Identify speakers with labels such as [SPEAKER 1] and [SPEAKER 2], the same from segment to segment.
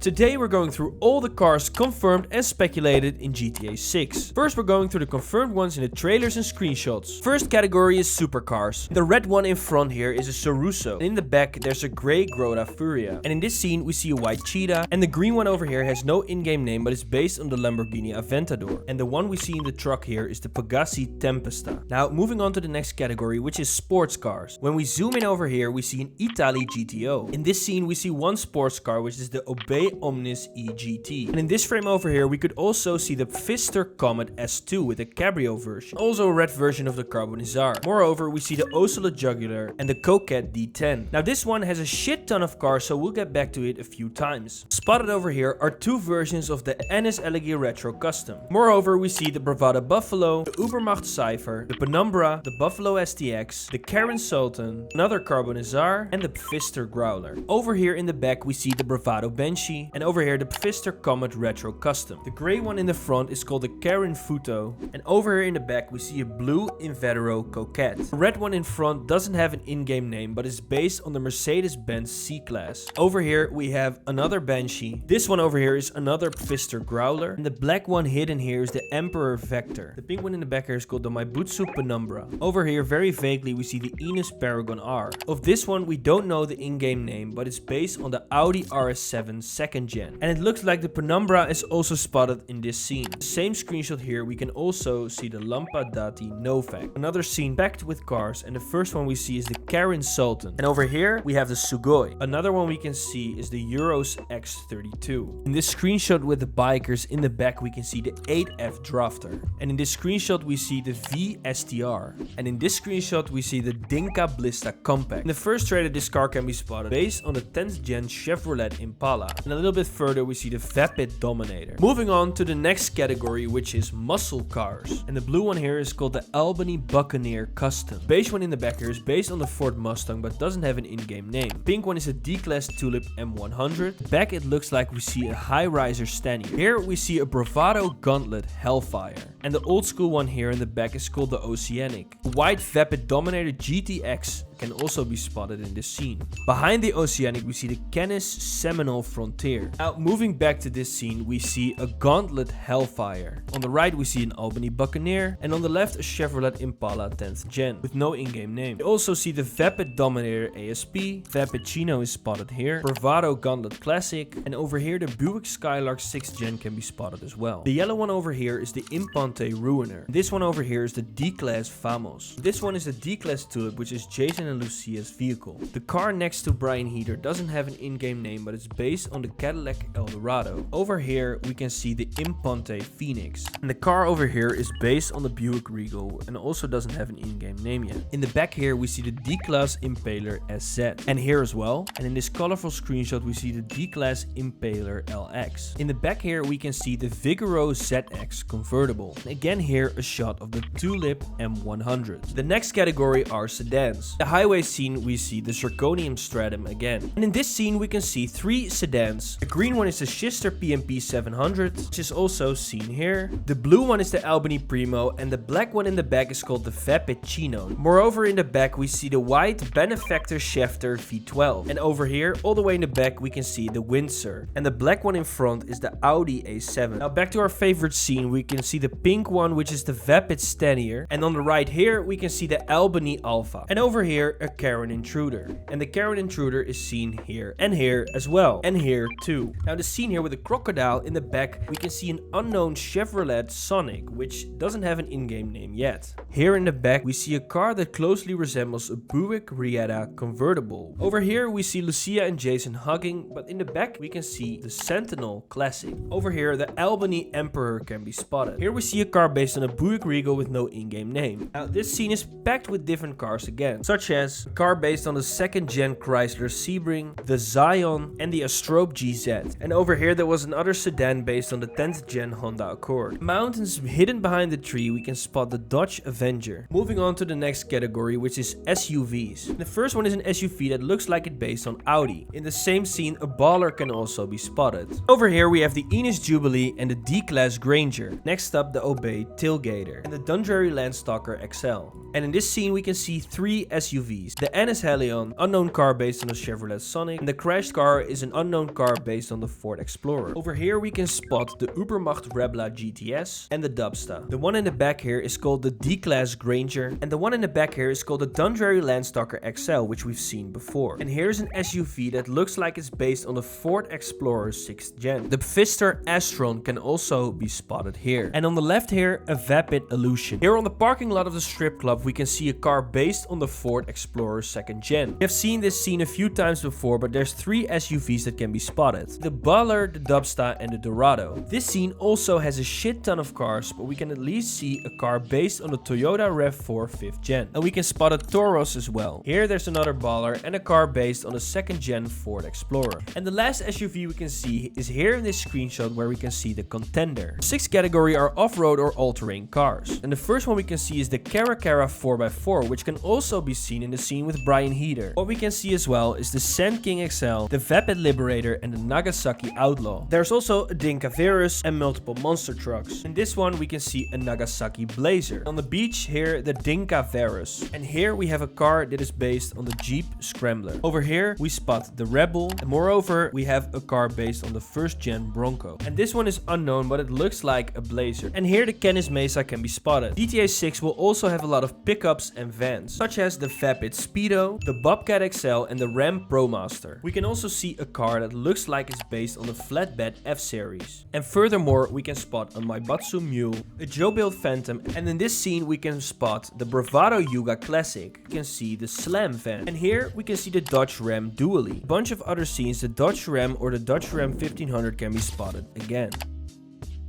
[SPEAKER 1] Today we're going through all the cars confirmed and speculated in GTA 6. First we're going through the confirmed ones in the trailers and screenshots. First category is supercars. The red one in front here is a Soruso, and in the back there's a grey Groda Furia. And in this scene we see a white cheetah, and the green one over here has no in-game name but is based on the Lamborghini Aventador. And the one we see in the truck here is the Pegassi Tempesta. Now moving on to the next category, which is sports cars. When we zoom in over here we see an Italy GTO. In this scene we see one sports car, which is the Obey Omnis EGT. And in this frame over here we could also see the Pfister Comet S2 with a cabrio version. Also a red version of the Carbonizar. Moreover, we see the Ocelot Jugular and the Coquette D10. Now this one has a shit ton of cars, so we'll get back to it a few times. Spotted over here are two versions of the NS LG Retro Custom. Moreover, we see the Bravada Buffalo, the Ubermacht Cypher, the Penumbra, the Buffalo STX, the Karen Sultan, another Carbonizar, and the Pfister Growler. Over here in the back we see the Bravado Banshee, and over here the Pfister Comet Retro Custom. The grey one in the front is called the Karen Futo, and over here in the back we see a blue Invetero Coquette. The red one in front doesn't have an in-game name but is based on the Mercedes-Benz C-Class. Over here we have another Banshee. This one over here is another Pfister Growler, and the black one hidden here is the Emperor Vector. The pink one in the back here is called the Maibutsu Penumbra. Over here very vaguely we see the Enus Paragon R. Of this one we don't know the in-game name, but it's based on the Audi RS7 2nd gen. And it looks like the Penumbra is also spotted in this scene. The same screenshot here we can also see the Lampadati Novak. Another scene packed with cars, and the first one we see is the Karen Sultan. And over here we have the Sugoi. Another one we can see is the Euros X32. In this screenshot with the bikers in the back we can see the 8F Drafter. And in this screenshot we see the VSTR. And in this screenshot we see the Dinka Blista Compact. In the first trailer this car can be spotted based on the 10th gen Chevrolet Impala. And a little bit further we see the Vapid Dominator. Moving on to the next category, which is muscle cars. And the blue one here is called the Albany Buccaneer Custom. The beige one in the back here is based on the Ford Mustang but doesn't have an in-game name. Pink one is a D-Class Tulip M100. Back it looks like we see a high riser Stanier. Here we see a Bravado Gauntlet Hellfire. And the old school one here in the back is called the Oceanic. The white Vapid Dominator GTX can also be spotted in this scene. Behind the Oceanic we see the Canis Seminole Frontier. Now moving back to this scene we see a Gauntlet Hellfire. On the right we see an Albany Buccaneer, and on the left a Chevrolet Impala 10th gen with no in-game name. We also see the Vapid Dominator ASP, Vapid Chino is spotted here, Bravado Gauntlet Classic, and over here the Buick Skylark 6th gen can be spotted as well. The yellow one over here is the Impante Ruiner. This one over here is the D-Class Famos. This one is the D-Class Tulip, which is Jason and Lucia's vehicle. The car next to Brian Heater doesn't have an in-game name but it's based on the Cadillac Eldorado. Over here we can see the Impante Phoenix. And the car over here is based on the Buick Regal and also doesn't have an in-game name yet. In the back here we see the D-Class Impaler SZ. And here as well. And in this colorful screenshot we see the D-Class Impaler LX. In the back here we can see the Vigoro ZX convertible. And again here a shot of the Tulip M100. The next category are sedans. The highway scene we see the Zirconium Stratum again. And in this scene we can see three sedans. The green one is the Schister PMP 700, which is also seen here. The blue one is the Albany Primo, and the black one in the back is called the Vapid Chino. Moreover in the back we see the white Benefactor Schefter V12. And over here all the way in the back we can see the Windsor. And the black one in front is the Audi A7. Now back to our favorite scene, we can see the pink one, which is the Vapid Stanier. And on the right here we can see the Albany Alpha. And over here a Karen Intruder. And the Karen Intruder is seen here and here as well. And here too. Now the scene here with the crocodile in the back, we can see an unknown Chevrolet Sonic, which doesn't have an in-game name yet. Here in the back we see a car that closely resembles a Buick Rietta convertible. Over here we see Lucia and Jason hugging, but in the back we can see the Sentinel Classic. Over here the Albany Emperor can be spotted. Here we see a car based on a Buick Regal with no in-game name. Now this scene is packed with different cars again, such as a car based on the 2nd gen Chrysler Sebring, the Zion, and the Astrobe GZ. And over here there was another sedan based on the 10th gen Honda Accord. Mountains hidden behind the tree we can spot the Dodge Avenger. Moving on to the next category, which is SUVs. The first one is an SUV that looks like it based on Audi. In the same scene a Baller can also be spotted. Over here we have the Enus Jubilee and the D-Class Granger. Next up the Obey Tailgater and the Dundreary Landstalker XL. And in this scene we can see three SUVs SUVs. The NS Helion, unknown car based on the Chevrolet Sonic, and the crashed car is an unknown car based on the Ford Explorer. Over here we can spot the Ubermacht Rebla GTS and the Dubsta. The one in the back here is called the D-Class Granger, and the one in the back here is called the Dundreary Landstalker XL, which we've seen before. And here's an SUV that looks like it's based on the Ford Explorer 6th Gen. The Pfister Astron can also be spotted here. And on the left here, a Vapid Illusion. Here on the parking lot of the strip club, we can see a car based on the Ford Explorer 2nd Gen. We have seen this scene a few times before, but there's 3 SUVs that can be spotted. The Baller, the Dubsta, and the Dorado. This scene also has a shit ton of cars, but we can at least see a car based on the Toyota RAV4 5th Gen. And we can spot a Taurus as well. Here there's another Baller and a car based on the 2nd Gen Ford Explorer. And the last SUV we can see is here in this screenshot where we can see the Contender. The 6th category are off-road or all-terrain cars. And the first one we can see is the Cara 4x4, which can also be seen in the scene with Brian Heater. What we can see as well is the Sand King XL, the Vapid Liberator, and the Nagasaki Outlaw. There's also a Dinka Verus and multiple monster trucks. In this one we can see a Nagasaki Blazer. On the beach here, the Dinka Verus. And here we have a car that is based on the Jeep Scrambler. Over here we spot the Rebel, and moreover we have a car based on the 1st Gen Bronco. And this one is unknown, but it looks like a Blazer. And here the Canis Mesa can be spotted. GTA 6 will also have a lot of pickups and vans, such as the Vapid Speedo, the Bobcat XL, and the Ram ProMaster. We can also see a car that looks like it's based on the Flatbed F-Series. And furthermore, we can spot a Maibatsu Mule, a Joe Built Phantom, and in this scene we can spot the Bravado Yuga Classic. We can see the Slam van. And here we can see the Dodge Ram Dually. A bunch of other scenes, the Dodge Ram or the Dodge Ram 1500 can be spotted again.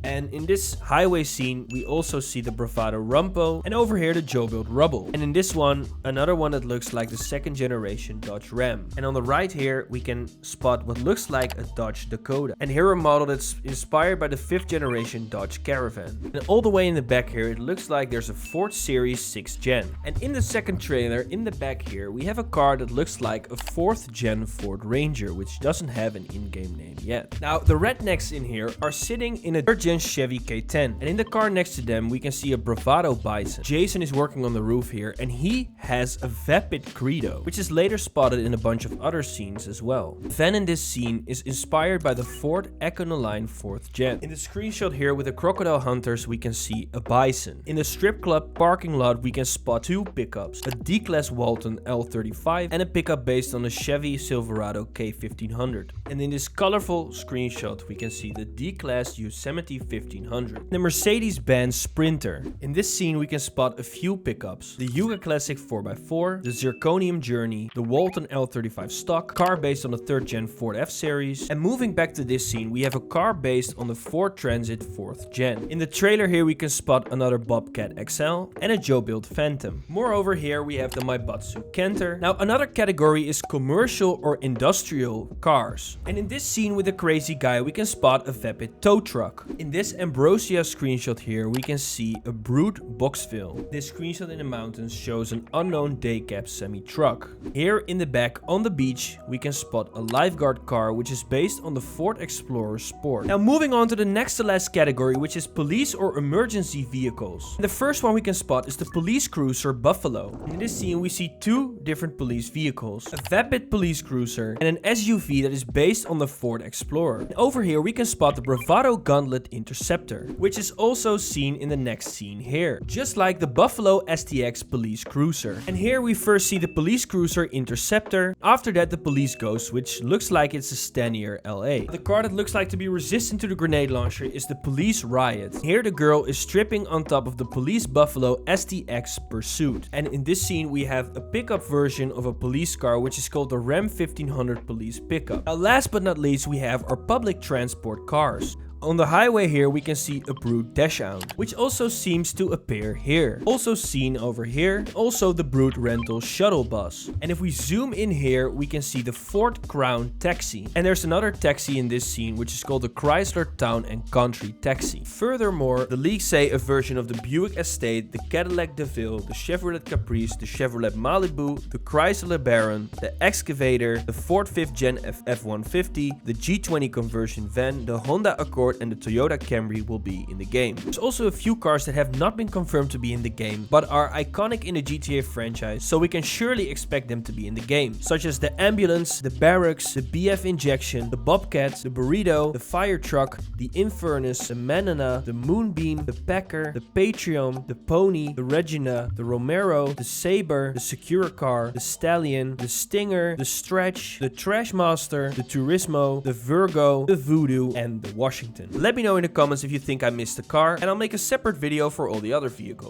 [SPEAKER 1] And in this highway scene, we also see the Bravado Rumpo, and over here the Joe Built Rubble. And in this one, another one that looks like the 2nd generation Dodge Ram. And on the right here, we can spot what looks like a Dodge Dakota. And here a model that's inspired by the 5th generation Dodge Caravan. And all the way in the back here, it looks like there's a Ford Series 6th Gen. And in the second trailer, in the back here, we have a car that looks like a 4th Gen Ford Ranger, which doesn't have an in-game name yet. Now, the rednecks in here are sitting in a 3rd Gen Chevy K10, and in the car next to them we can see a Bravado Bison. Jason is working on the roof here, and he has a Vapid Credo, which is later spotted in a bunch of other scenes as well. The van in this scene is inspired by the Ford Econoline 4th Gen. In the screenshot here with the Crocodile Hunters we can see a Bison. In the strip club parking lot we can spot 2 pickups, a D-Class Walton L35 and a pickup based on the Chevy Silverado K1500. And in this colorful screenshot we can see the D-Class Yosemite 1500. The Mercedes-Benz Sprinter. In this scene we can spot a few pickups. The Yuga Classic 4x4, the Zirconium Journey, the Walton L35 stock, car based on the 3rd Gen Ford F-Series. And moving back to this scene, we have a car based on the Ford Transit 4th Gen. In the trailer here we can spot another Bobcat XL and a Joe Built Phantom. Moreover here we have the Maibatsu Canter. Now another category is commercial or industrial cars. And in this scene with the crazy guy we can spot a Vapid tow truck. In this Ambrosia screenshot here, we can see a Brute Boxville. This screenshot in the mountains shows an unknown day-cab semi-truck. Here in the back on the beach, we can spot a lifeguard car which is based on the Ford Explorer Sport. Now moving on to the next to last category, which is police or emergency vehicles. And the first one we can spot is the police cruiser Buffalo. In this scene we see 2 different police vehicles, a Vapid police cruiser and an SUV that is based on the Ford Explorer. And over here we can spot the Bravado Gauntlet Interceptor, which is also seen in the next scene here, just like the Buffalo STX police cruiser. And here we first see the police cruiser Interceptor, after that the police ghost, which looks like it's a Stanier LA. The car that looks like to be resistant to the grenade launcher is the police Riot. Here the girl is stripping on top of the police Buffalo STX Pursuit. And in this scene we have a pickup version of a police car which is called the Ram 1500 police pickup. Now last but not least we have our public transport cars. On the highway here we can see a Brute Dachshund, which also seems to appear here. Also seen over here, also the Brute Rental Shuttle Bus. And if we zoom in here, we can see the Ford Crown Taxi. And there's another taxi in this scene, which is called the Chrysler Town and Country Taxi. Furthermore, the leaks say a version of the Buick Estate, the Cadillac DeVille, the Chevrolet Caprice, the Chevrolet Malibu, the Chrysler Baron, the Excavator, the Ford 5th Gen F-150, the G20 conversion van, the Honda Accord, Accord and the Toyota Camry will be in the game. There's also a few cars that have not been confirmed to be in the game, but are iconic in the GTA franchise, so we can surely expect them to be in the game, such as the ambulance, the barracks, the BF injection, the bobcat, the burrito, the fire truck, the Infernus, the Manana, the Moonbeam, the Packer, the Patreon, the Pony, the Regina, the Romero, the Saber, the Securicar, the Stallion, the Stinger, the Stretch, the Trashmaster, the Turismo, the Virgo, the Voodoo, and the Washington. Let me know in the comments if you think I missed a car, and I'll make a separate video for all the other vehicles.